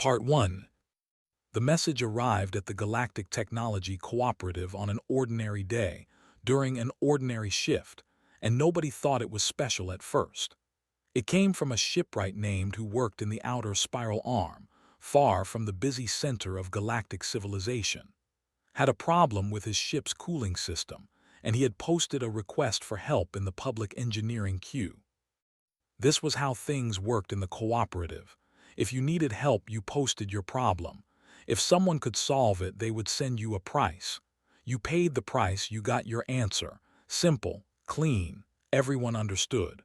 Part 1. The message arrived at the Galactic Technology Cooperative on an ordinary day, during an ordinary shift, and nobody thought it was special at first. It came from a shipwright named who worked in the outer spiral arm, far from the busy center of galactic civilization. Had a problem with his ship's cooling system, and he had posted a request for help in the public engineering queue. This was how things worked in the cooperative. If you needed help, you posted your problem. If someone could solve it, they would send you a price. You paid the price, you got your answer. Simple, clean, everyone understood.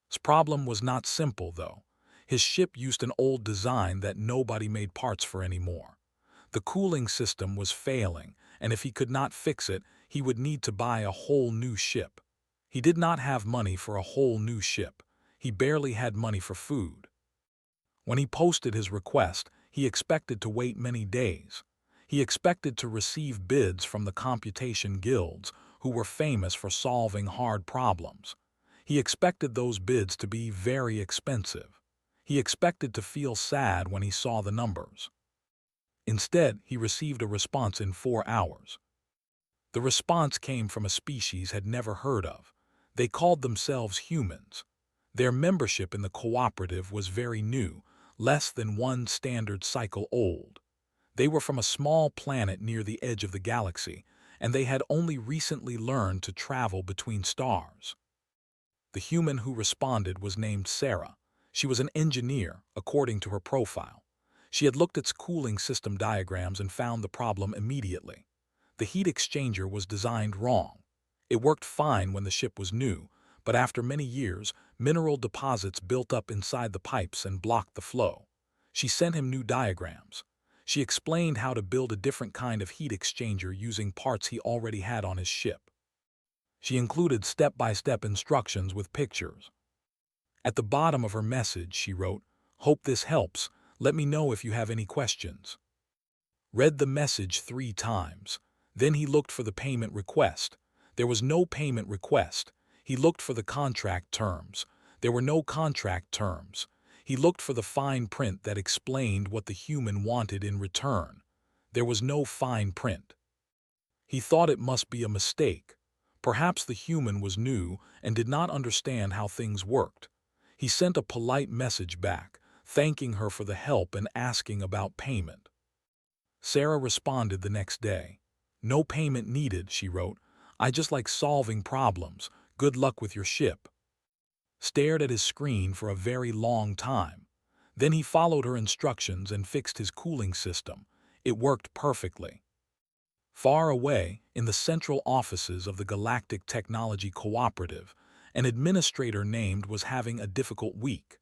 His problem was not simple, though. His ship used an old design that nobody made parts for anymore. The cooling system was failing, and if he could not fix it, he would need to buy a whole new ship. He did not have money for a whole new ship. He barely had money for food. When he posted his request, he expected to wait many days. He expected to receive bids from the computation guilds, who were famous for solving hard problems. He expected those bids to be very expensive. He expected to feel sad when he saw the numbers. Instead, he received a response in 4 hours. The response came from a species had never heard of. They called themselves humans. Their membership in the cooperative was very new, less than one standard cycle old. They were from a small planet near the edge of the galaxy, and they had only recently learned to travel between stars. The human who responded was named Sarah. She was an engineer, according to her profile. She had looked at cooling system diagrams and found the problem immediately. The heat exchanger was designed wrong. It worked fine when the ship was new, but after many years, mineral deposits built up inside the pipes and blocked the flow. She sent him new diagrams. She explained how to build a different kind of heat exchanger using parts he already had on his ship. She included step-by-step instructions with pictures. At the bottom of her message, she wrote, "Hope this helps. Let me know if you have any questions." Read the message 3 times. Then he looked for the payment request. There was no payment request. He looked for the contract terms. There were no contract terms. He looked for the fine print that explained what the human wanted in return. There was no fine print. He thought it must be a mistake. Perhaps the human was new and did not understand how things worked. He sent a polite message back, thanking her for the help and asking about payment. Sarah responded the next day. "No payment needed," she wrote. "I just like solving problems. Good luck with your ship." Stared at his screen for a very long time. Then he followed her instructions and fixed his cooling system. It worked perfectly. Far away, in the central offices of the Galactic Technology Cooperative, an administrator named was having a difficult week.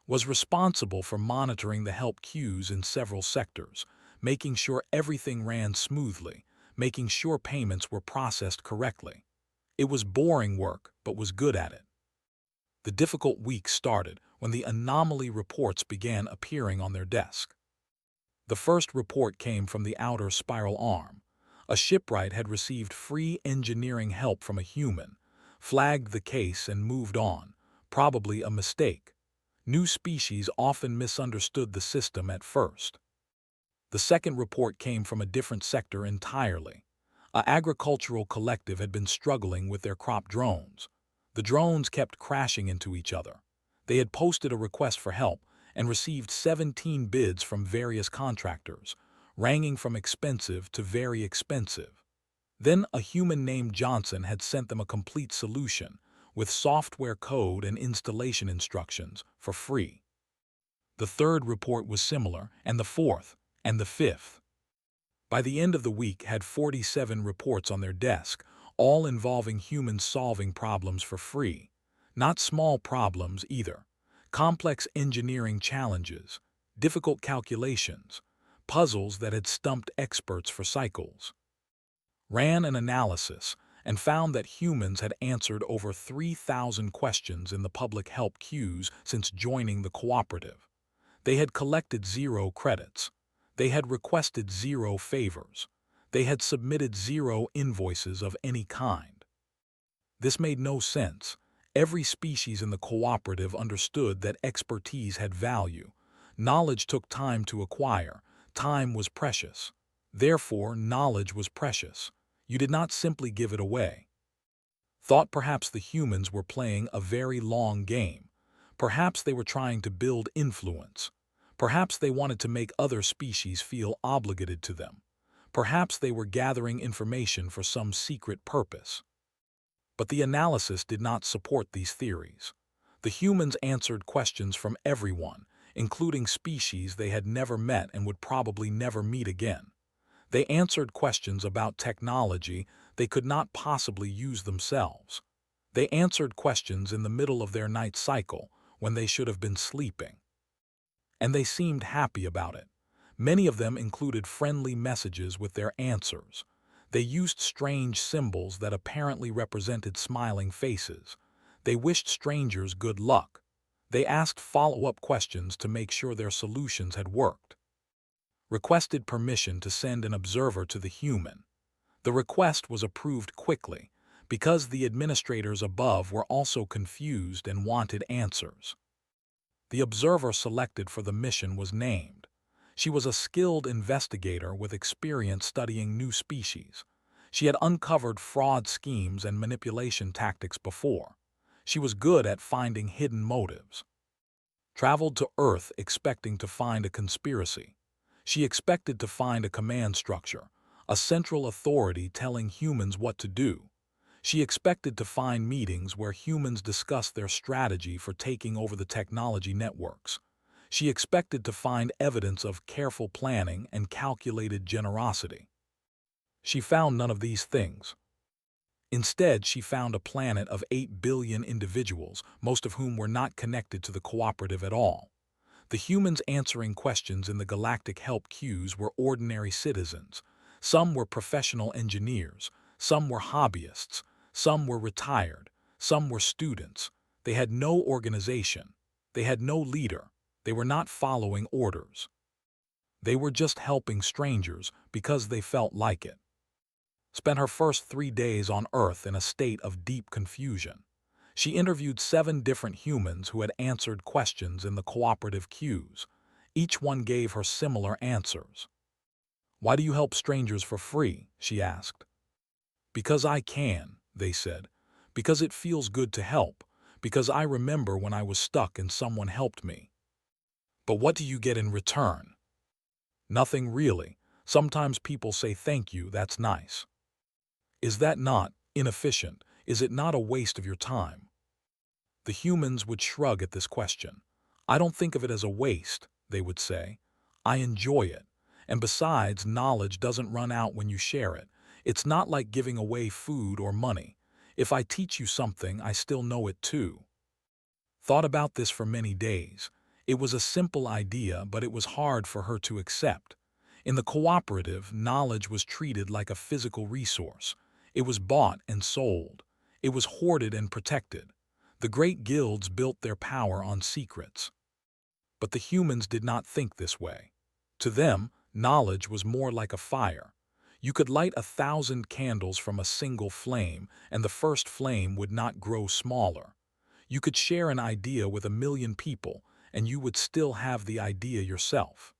Was responsible for monitoring the help queues in several sectors, making sure everything ran smoothly, making sure payments were processed correctly. It was boring work, but was good at it. The difficult week started when the anomaly reports began appearing on their desk. The first report came from the outer spiral arm. A shipwright had received free engineering help from a human, flagged the case and moved on, probably a mistake. New species often misunderstood the system at first. The second report came from a different sector entirely. An agricultural collective had been struggling with their crop drones. The drones kept crashing into each other. They had posted a request for help and received 17 bids from various contractors, ranging from expensive to very expensive. Then a human named Johnson had sent them a complete solution, with software code and installation instructions, for free. The third report was similar, and the fourth, and the fifth. By the end of the week had 47 reports on their desk, all involving humans solving problems for free. Not small problems either. Complex engineering challenges, difficult calculations, puzzles that had stumped experts for cycles. Ran an analysis and found that humans had answered over 3,000 questions in the public help queues since joining the cooperative. They had collected 0 credits. They had requested 0 favors. They had submitted 0 invoices of any kind. This made no sense. Every species in the cooperative understood that expertise had value. Knowledge took time to acquire. Time was precious. Therefore, knowledge was precious. You did not simply give it away. Thought perhaps the humans were playing a very long game. Perhaps they were trying to build influence. Perhaps they wanted to make other species feel obligated to them. Perhaps they were gathering information for some secret purpose. But the analysis did not support these theories. The humans answered questions from everyone, including species they had never met and would probably never meet again. They answered questions about technology they could not possibly use themselves. They answered questions in the middle of their night cycle when they should have been sleeping. And they seemed happy about it. Many of them included friendly messages with their answers. They used strange symbols that apparently represented smiling faces. They wished strangers good luck. They asked follow-up questions to make sure their solutions had worked. Requested permission to send an observer to the human. The request was approved quickly because the administrators above were also confused and wanted answers. The observer selected for the mission was named. She was a skilled investigator with experience studying new species. She had uncovered fraud schemes and manipulation tactics before. She was good at finding hidden motives. Traveled to Earth expecting to find a conspiracy. She expected to find a command structure, a central authority telling humans what to do. She expected to find meetings where humans discussed their strategy for taking over the technology networks. She expected to find evidence of careful planning and calculated generosity. She found none of these things. Instead, she found a planet of 8 billion individuals, most of whom were not connected to the cooperative at all. The humans answering questions in the galactic help queues were ordinary citizens. Some were professional engineers, some were hobbyists, some were retired, some were students. They had no organization. They had no leader. They were not following orders. They were just helping strangers because they felt like it. Spent her first 3 days on Earth in a state of deep confusion. She interviewed 7 different humans who had answered questions in the cooperative queues. Each one gave her similar answers. "Why do you help strangers for free?" she asked. "Because I can," they said. "Because it feels good to help. Because I remember when I was stuck and someone helped me." "But what do you get in return?" "Nothing really. Sometimes people say thank you, that's nice." "Is that not inefficient? Is it not a waste of your time?" The humans would shrug at this question. "I don't think of it as a waste," they would say. "I enjoy it. And besides, knowledge doesn't run out when you share it. It's not like giving away food or money. If I teach you something, I still know it too." Thought about this for many days. It was a simple idea, but it was hard for her to accept. In the cooperative, knowledge was treated like a physical resource. It was bought and sold. It was hoarded and protected. The great guilds built their power on secrets. But the humans did not think this way. To them, knowledge was more like a fire. You could light 1,000 candles from a single flame, and the first flame would not grow smaller. You could share an idea with 1,000,000 people, and you would still have the idea yourself.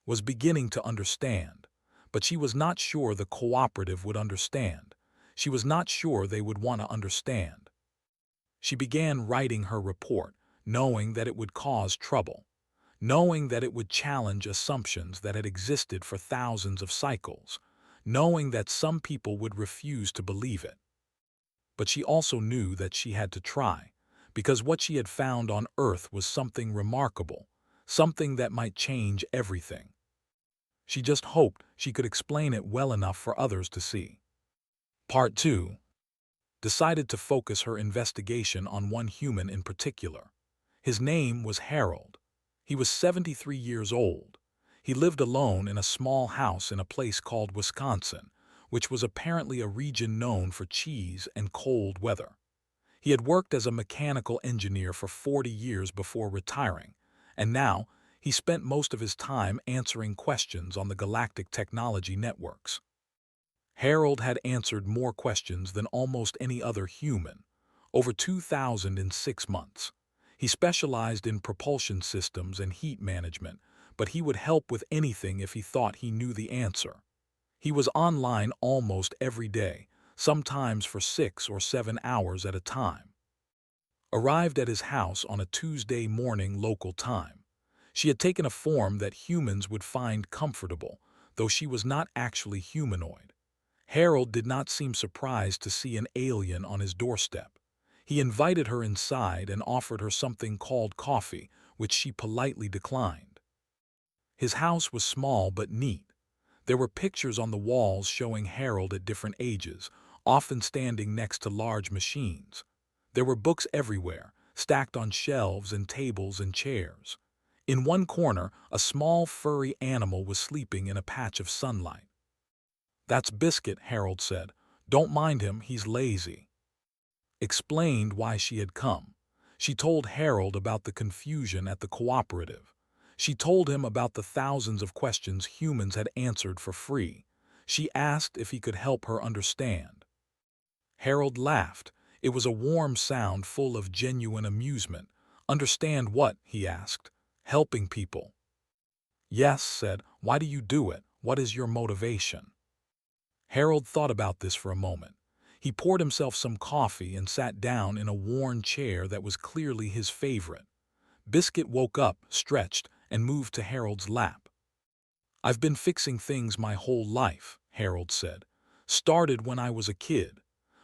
Was beginning to understand, but she was not sure the cooperative would understand. She was not sure they would want to understand. She began writing her report, knowing that it would cause trouble, knowing that it would challenge assumptions that had existed for thousands of cycles, knowing that some people would refuse to believe it. But she also knew that she had to try, because what she had found on Earth was something remarkable, something that might change everything. She just hoped she could explain it well enough for others to see. Part 2. Decided to focus her investigation on one human in particular. His name was Harold. He was 73 years old. He lived alone in a small house in a place called Wisconsin, which was apparently a region known for cheese and cold weather. He had worked as a mechanical engineer for 40 years before retiring, and now he spent most of his time answering questions on the galactic technology networks. Harold had answered more questions than almost any other human, over 2,000 in 6 months. He specialized in propulsion systems and heat management, but he would help with anything if he thought he knew the answer. He was online almost every day, sometimes for 6 or 7 hours at a time. Arrived at his house on a Tuesday morning local time. She had taken a form that humans would find comfortable, though she was not actually humanoid. Harold did not seem surprised to see an alien on his doorstep. He invited her inside and offered her something called coffee, which she politely declined. His house was small but neat. There were pictures on the walls showing Harold at different ages, often standing next to large machines. There were books everywhere, stacked on shelves and tables and chairs. In one corner, a small furry animal was sleeping in a patch of sunlight. "That's Biscuit," Harold said. "Don't mind him, he's lazy." Explained why she had come. She told Harold about the confusion at the cooperative. She told him about the thousands of questions humans had answered for free. She asked if he could help her understand. Harold laughed. It was a warm sound full of genuine amusement. "Understand what?" he asked. "Helping people." "Yes," said. "Why do you do it? What is your motivation?" Harold thought about this for a moment. He poured himself some coffee and sat down in a worn chair that was clearly his favorite. Biscuit woke up, stretched, and moved to Harold's lap. "I've been fixing things my whole life," Harold said. "Started when I was a kid.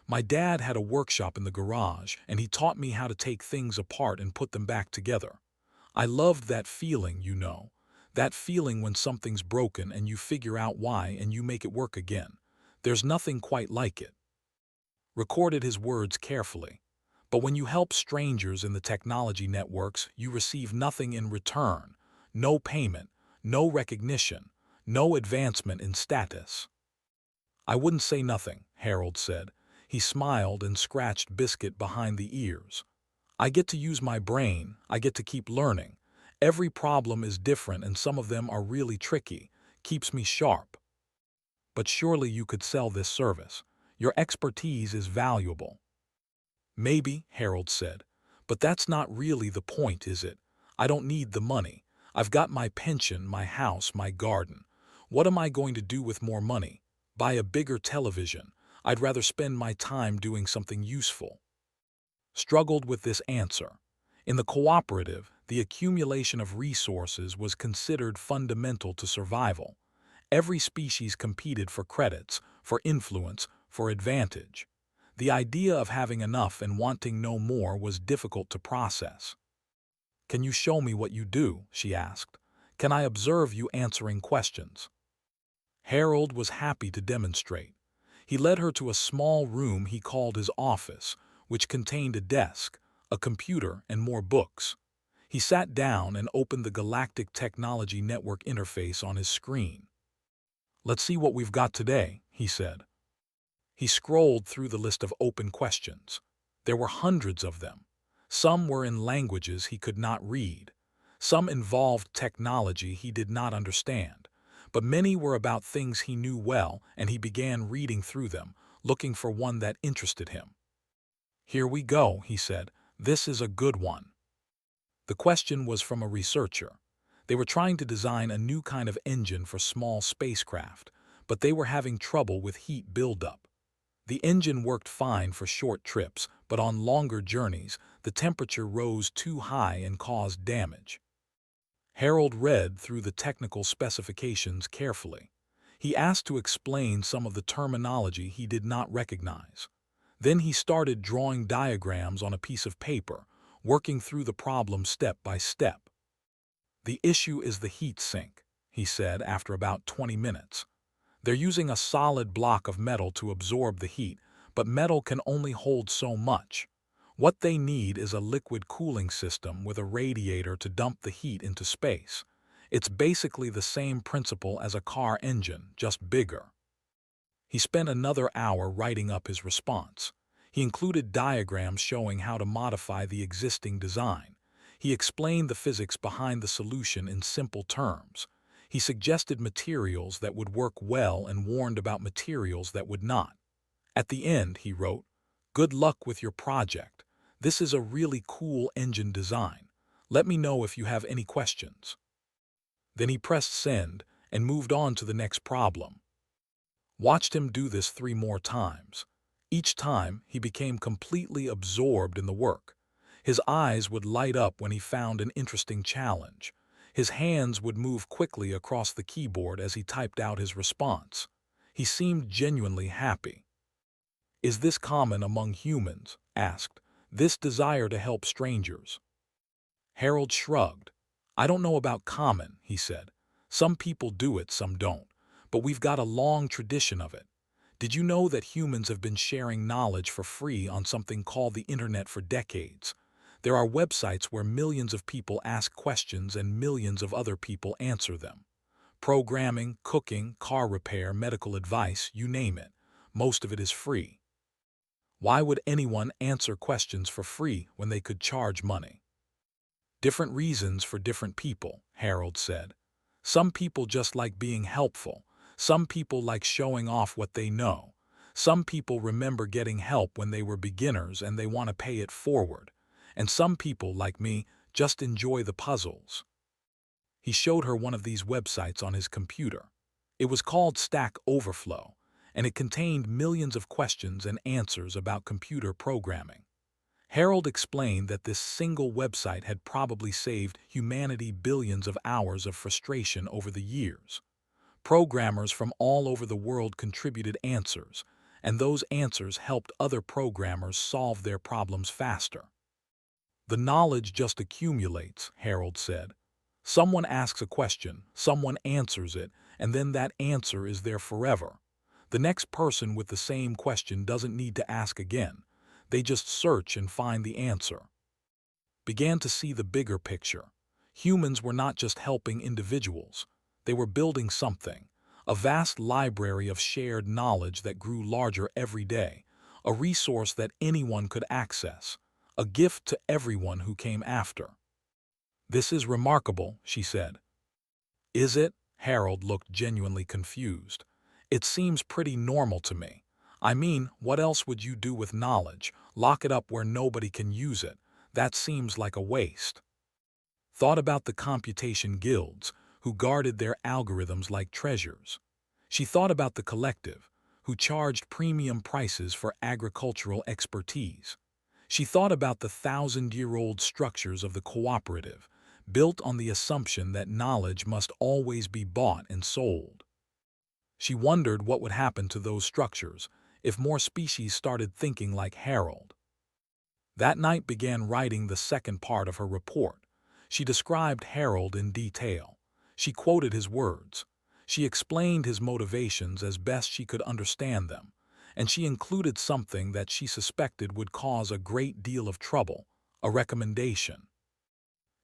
My dad had a workshop in the garage, and he taught me how to take things apart and put them back together. I loved that feeling, you know. That feeling when something's broken and you figure out why and you make it work again. There's nothing quite like it." Recorded his words carefully. "But when you help strangers in the technology networks, you receive nothing in return. No payment, no recognition, no advancement in status." "I wouldn't say nothing," Harold said. He smiled and scratched Biscuit behind the ears. "I get to use my brain, I get to keep learning. Every problem is different and some of them are really tricky. Keeps me sharp." "But surely you could sell this service. Your expertise is valuable." "Maybe," Harold said. "But that's not really the point, is it? I don't need the money. I've got my pension, my house, my garden. What am I going to do with more money? Buy a bigger television. I'd rather spend my time doing something useful." Struggled with this answer. In the cooperative, the accumulation of resources was considered fundamental to survival. Every species competed for credits, for influence, for advantage. The idea of having enough and wanting no more was difficult to process. "Can you show me what you do?" she asked. "Can I observe you answering questions?" Harold was happy to demonstrate. He led her to a small room he called his office, which contained a desk, a computer, and more books. He sat down and opened the Galactic Technology Network interface on his screen. "Let's see what we've got today," he said. He scrolled through the list of open questions. There were hundreds of them. Some were in languages he could not read. Some involved technology he did not understand. But many were about things he knew well, and he began reading through them, looking for one that interested him. "Here we go," he said. "This is a good one." The question was from a researcher. They were trying to design a new kind of engine for small spacecraft, but they were having trouble with heat buildup. The engine worked fine for short trips, but on longer journeys, the temperature rose too high and caused damage. Harold read through the technical specifications carefully. He asked to explain some of the terminology he did not recognize. Then he started drawing diagrams on a piece of paper, working through the problem step by step. "The issue is the heat sink," he said after about 20 minutes. "They're using a solid block of metal to absorb the heat, but metal can only hold so much. What they need is a liquid cooling system with a radiator to dump the heat into space. It's basically the same principle as a car engine, just bigger." He spent another hour writing up his response. He included diagrams showing how to modify the existing design. He explained the physics behind the solution in simple terms. He suggested materials that would work well and warned about materials that would not. At the end, he wrote, "Good luck with your project. This is a really cool engine design. Let me know if you have any questions." Then he pressed send and moved on to the next problem. Watched him do this 3 more times. Each time, he became completely absorbed in the work. His eyes would light up when he found an interesting challenge. His hands would move quickly across the keyboard as he typed out his response. He seemed genuinely happy. "Is this common among humans?" asked. "This desire to help strangers?" Harold shrugged. "I don't know about common," he said. "Some people do it, some don't. But we've got a long tradition of it. Did you know that humans have been sharing knowledge for free on something called the Internet for decades? There are websites where millions of people ask questions and millions of other people answer them. Programming, cooking, car repair, medical advice, you name it. Most of it is free. Why would anyone answer questions for free when they could charge money?" "Different reasons for different people," Harold said. "Some people just like being helpful. Some people like showing off what they know. Some people remember getting help when they were beginners and they want to pay it forward. And some people, like me, just enjoy the puzzles." He showed her one of these websites on his computer. It was called Stack Overflow, and it contained millions of questions and answers about computer programming. Harold explained that this single website had probably saved humanity billions of hours of frustration over the years. Programmers from all over the world contributed answers, and those answers helped other programmers solve their problems faster. "The knowledge just accumulates," Harold said. "Someone asks a question, someone answers it, and then that answer is there forever. The next person with the same question doesn't need to ask again. They just search and find the answer." Began to see the bigger picture. Humans were not just helping individuals. They were building something, a vast library of shared knowledge that grew larger every day, a resource that anyone could access, a gift to everyone who came after. "This is remarkable," she said. "Is it?" Harold looked genuinely confused. "It seems pretty normal to me. I mean, what else would you do with knowledge? Lock it up where nobody can use it? That seems like a waste." Thought about the computation guilds, who guarded their algorithms like treasures. She thought about the collective, who charged premium prices for agricultural expertise. She thought about the 1,000-year-old structures of the cooperative, built on the assumption that knowledge must always be bought and sold. She wondered what would happen to those structures if more species started thinking like Harold. That night began writing the second part of her report. She described Harold in detail. She quoted his words. She explained his motivations as best she could understand them, and she included something that she suspected would cause a great deal of trouble, a recommendation.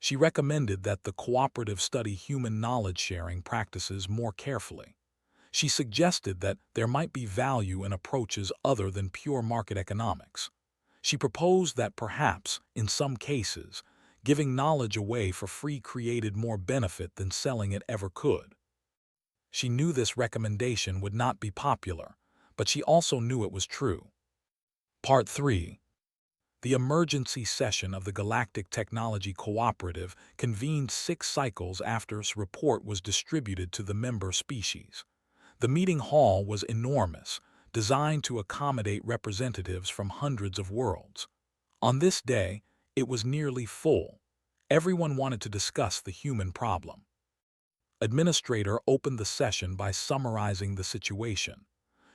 She recommended that the cooperative study human knowledge-sharing practices more carefully. She suggested that there might be value in approaches other than pure market economics. She proposed that perhaps, in some cases, giving knowledge away for free created more benefit than selling it ever could. She knew this recommendation would not be popular, but she also knew it was true. Part 3. The emergency session of the Galactic Technology Cooperative convened 6 cycles after its report was distributed to the member species. The meeting hall was enormous, designed to accommodate representatives from hundreds of worlds. On this day, it was nearly full. Everyone wanted to discuss the human problem. Administrator opened the session by summarizing the situation.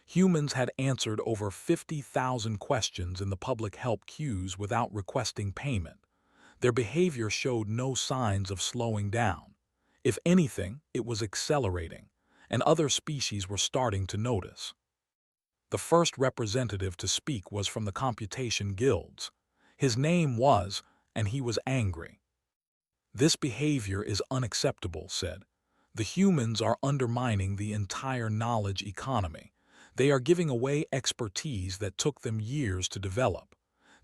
Humans had answered over 50,000 questions in the public help queues without requesting payment. Their behavior showed no signs of slowing down. If anything, it was accelerating, and other species were starting to notice. The first representative to speak was from the computation guilds. His name was, and he was angry. "This behavior is unacceptable," said. "The humans are undermining the entire knowledge economy. They are giving away expertise that took them years to develop.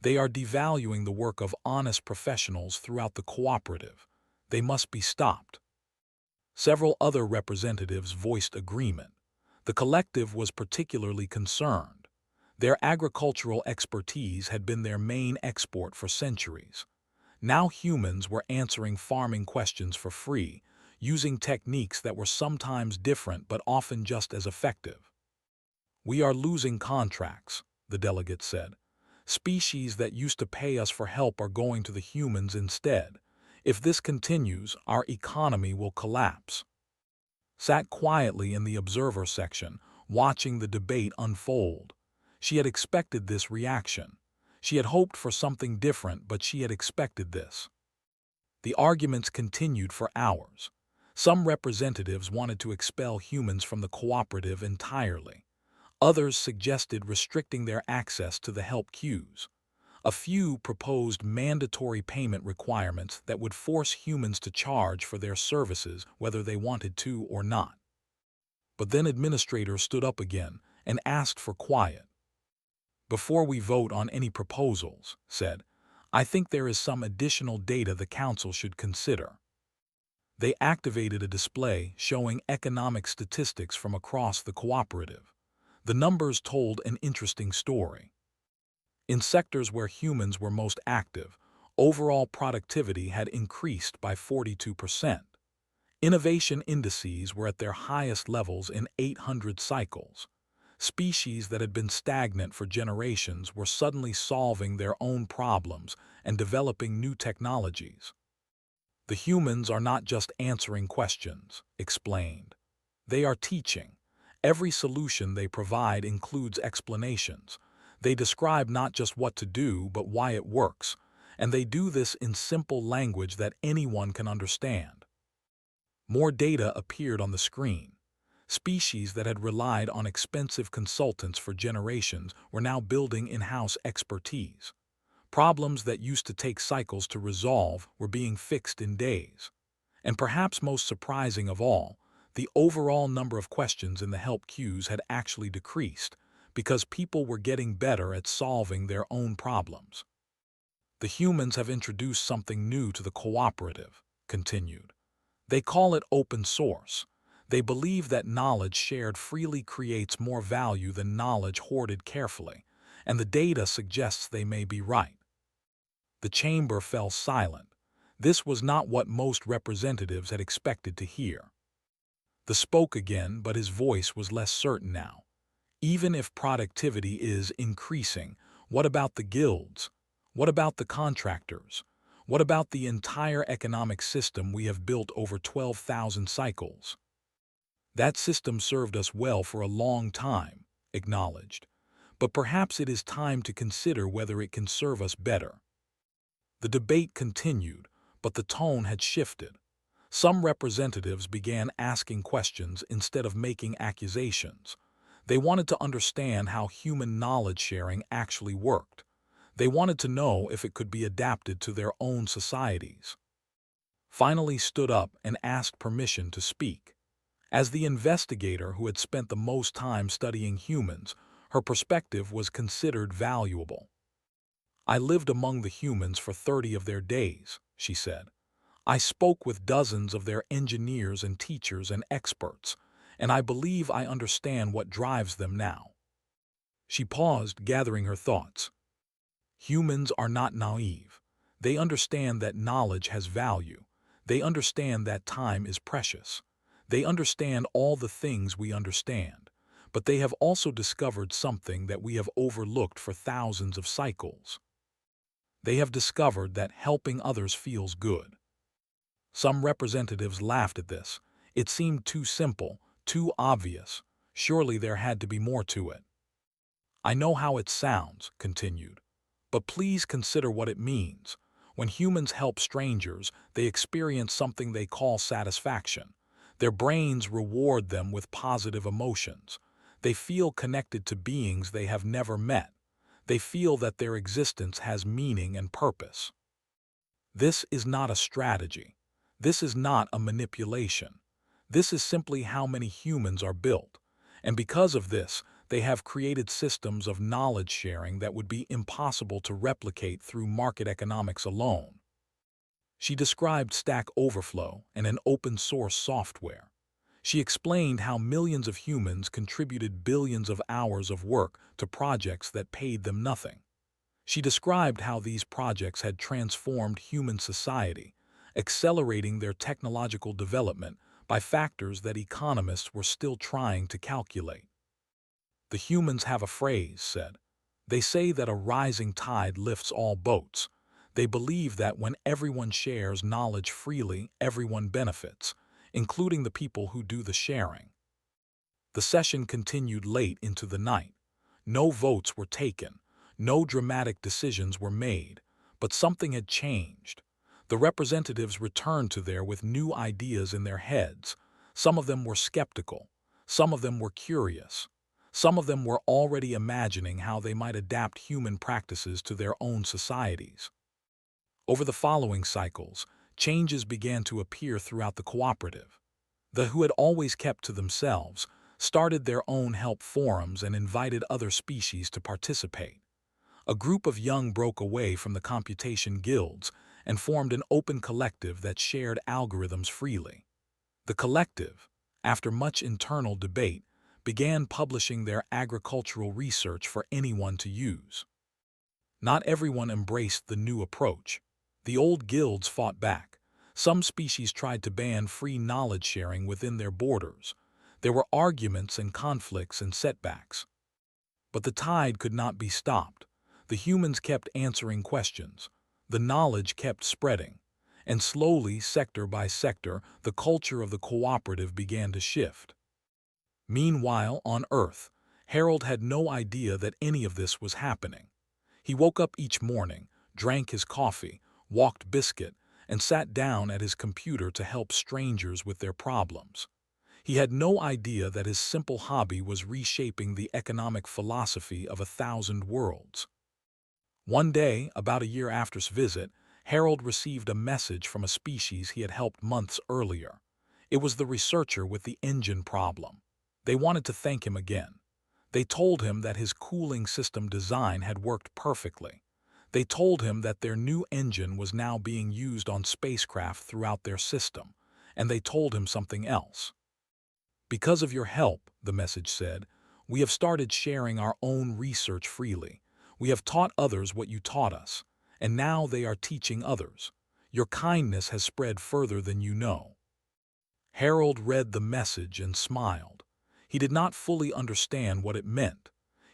They are devaluing the work of honest professionals throughout the cooperative. They must be stopped." Several other representatives voiced agreement. The collective was particularly concerned. Their agricultural expertise had been their main export for centuries. Now humans were answering farming questions for free, using techniques that were sometimes different but often just as effective. "We are losing contracts," the delegate said. "Species that used to pay us for help are going to the humans instead. If this continues, our economy will collapse." Sat quietly in the observer section, watching the debate unfold. She had expected this reaction. She had hoped for something different, but she had expected this. The arguments continued for hours. Some representatives wanted to expel humans from the cooperative entirely. Others suggested restricting their access to the help queues. A few proposed mandatory payment requirements that would force humans to charge for their services whether they wanted to or not. But then administrators stood up again and asked for quiet. "Before we vote on any proposals," said, "I think there is some additional data the Council should consider." They activated a display showing economic statistics from across the cooperative. The numbers told an interesting story. In sectors where humans were most active, overall productivity had increased by 42%. Innovation indices were at their highest levels in 800 cycles. Species that had been stagnant for generations were suddenly solving their own problems and developing new technologies. "The humans are not just answering questions," explained. "They are teaching. Every solution they provide includes explanations. They describe not just what to do, but why it works, and they do this in simple language that anyone can understand." More data appeared on the screen. Species that had relied on expensive consultants for generations were now building in-house expertise. Problems that used to take cycles to resolve were being fixed in days. And perhaps most surprising of all, the overall number of questions in the help queues had actually decreased because people were getting better at solving their own problems. "The humans have introduced something new to the cooperative," continued. "They call it open source. They believe that knowledge shared freely creates more value than knowledge hoarded carefully, and the data suggests they may be right." The chamber fell silent. This was not what most representatives had expected to hear. The spoke again, but his voice was less certain now. "Even if productivity is increasing, what about the guilds? What about the contractors? What about the entire economic system we have built over 12,000 cycles?" "That system served us well for a long time," acknowledged. "But perhaps it is time to consider whether it can serve us better." The debate continued, but the tone had shifted. Some representatives began asking questions instead of making accusations. They wanted to understand how human knowledge sharing actually worked. They wanted to know if it could be adapted to their own societies. Finally stood up and asked permission to speak. As the investigator who had spent the most time studying humans, her perspective was considered valuable. "I lived among the humans for 30 of their days," she said. "I spoke with dozens of their engineers and teachers and experts, and I believe I understand what drives them now." She paused, gathering her thoughts. "Humans are not naive. They understand that knowledge has value. They understand that time is precious. They understand all the things we understand. But they have also discovered something that we have overlooked for thousands of cycles. They have discovered that helping others feels good." Some representatives laughed at this. It seemed too simple, too obvious. Surely there had to be more to it. "I know how it sounds," continued, "but please consider what it means. When humans help strangers, they experience something they call satisfaction. Their brains reward them with positive emotions. They feel connected to beings they have never met. They feel that their existence has meaning and purpose. This is not a strategy. This is not a manipulation. This is simply how many humans are built. And because of this, they have created systems of knowledge sharing that would be impossible to replicate through market economics alone." She described Stack Overflow and an open-source software. She explained how millions of humans contributed billions of hours of work to projects that paid them nothing. She described how these projects had transformed human society, accelerating their technological development by factors that economists were still trying to calculate. The humans have a phrase, said. They say that a rising tide lifts all boats. They believe that when everyone shares knowledge freely, everyone benefits, including the people who do the sharing. The session continued late into the night. No votes were taken. No dramatic decisions were made, but something had changed. The representatives returned to there with new ideas in their heads. Some of them were skeptical. Some of them were curious. Some of them were already imagining how they might adapt human practices to their own societies. Over the following cycles, changes began to appear throughout the cooperative. The who had always kept to themselves started their own help forums and invited other species to participate. A group of young broke away from the computation guilds and formed an open collective that shared algorithms freely. The collective, after much internal debate, began publishing their agricultural research for anyone to use. Not everyone embraced the new approach. The old guilds fought back. Some species tried to ban free knowledge sharing within their borders. There were arguments and conflicts and setbacks. But the tide could not be stopped. The humans kept answering questions. The knowledge kept spreading. And slowly, sector by sector, the culture of the cooperative began to shift. Meanwhile, on Earth, Harold had no idea that any of this was happening. He woke up each morning, drank his coffee, walked biscuit, and sat down at his computer to help strangers with their problems. He had no idea that his simple hobby was reshaping the economic philosophy of 1,000 worlds. One day, about a year after his visit, Harold received a message from a species he had helped months earlier. It was the researcher with the engine problem. They wanted to thank him again. They told him that his cooling system design had worked perfectly. They told him that their new engine was now being used on spacecraft throughout their system, and they told him something else. Because of your help, the message said, we have started sharing our own research freely. We have taught others what you taught us, and now they are teaching others. Your kindness has spread further than you know. Harold read the message and smiled. He did not fully understand what it meant.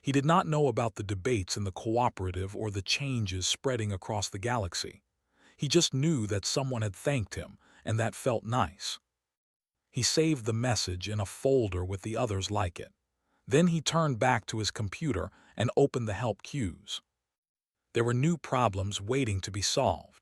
He did not know about the debates in the cooperative or the changes spreading across the galaxy. He just knew that someone had thanked him, and that felt nice. He saved the message in a folder with the others like it. Then he turned back to his computer and opened the help queues. There were new problems waiting to be solved.